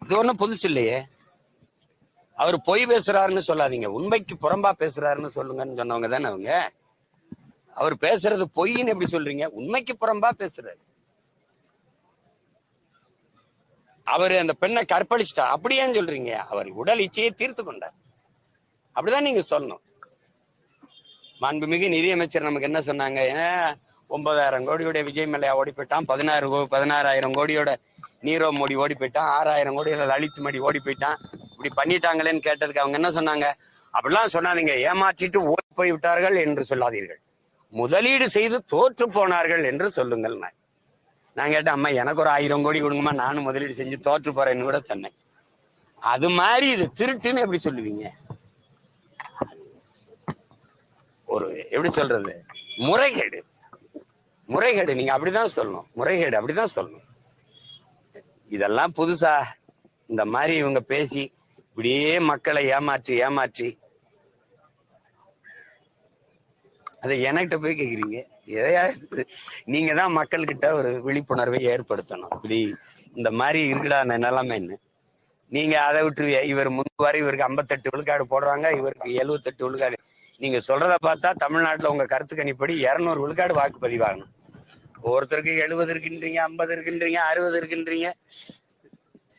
இது ஒண்ணும் புதுசு இல்லையே. அவர் பொய் பேசுறாருன்னு சொல்லாதீங்க, உண்மைக்கு புறம்பா பேசுறாருன்னு சொல்லுங்கன்னு சொன்னவங்க தானே அவங்க. அவர் பேசுறது பொய்ன்னு எப்படி சொல்றீங்க? உண்மைக்கு புறம்பா பேசுறாரு. அவரு அந்த பெண்ணை கற்பழிச்சிட்டா அப்படியே சொல்றீங்க? அவர் உடல் இச்சையை தீர்த்து கொண்டார், அப்படிதான் நீங்க சொல்லணும். மாண்புமிகு நிதியமைச்சர் நமக்கு என்ன சொன்னாங்க? 9,000 கோடியோட விஜய் மல்லையா ஓடி போயிட்டான், 16,000 கோடியோட நீரவ் மோடி ஓடி போயிட்டான், 6,000 கோடியோட லலித் மோடி ஓடி போயிட்டான், இப்படி பண்ணிட்டாங்களேன்னு கேட்டதுக்கு அவங்க என்ன சொன்னாங்க? அப்படிலாம் சொன்னாதீங்க, ஏமாற்றிட்டு ஓடி போய் விட்டார்கள் என்று சொல்லாதீர்கள், முதலீடு செய்து தோற்று போனார்கள் என்று சொல்லுங்கள். நான் கேட்டேன், அம்மா எனக்கு ஒரு 1000 கோடி கொடுங்கம்மா, நானும் முதலீடு செஞ்சு தோற்று போறேன்னு கூட சொன்னேன். அது மாதிரி இது திருட்டுன்னு எப்படி சொல்லுவீங்க? ஒரு எப்படி சொல்றது, முறைகேடு. முறைகேடு நீங்க அப்படிதான் சொல்லணும், முறைகேடு அப்படிதான் சொல்லணும். இதெல்லாம் புதுசா இந்த மாதிரி இவங்க பேசி இப்படியே மக்களை ஏமாற்றி அதை என்கிட்ட போய் கேக்குறீங்க. எதையாவது நீங்க தான் மக்கள்கிட்ட ஒரு விழிப்புணர்வை ஏற்படுத்தணும். இப்படி இந்த மாதிரி இருக்குடா அந்த நிலைமைன்னு. நீங்க அதை விட்டுருவீங்க. இவர் முன்வாரி இவருக்கு 58 விழுக்காடு போடுறாங்க, இவருக்கு 78 விழுக்காடு. நீங்க சொல்றத பார்த்தா தமிழ்நாட்டுல உங்க கருத்து கணிப்படி 200 விழுக்காடு வாக்குப்பதிவாகணும். ஒவ்வொருத்தருக்கு 70 இருக்குன்றீங்க, 50 இருக்குன்றீங்க, 60 இருக்குன்றீங்க.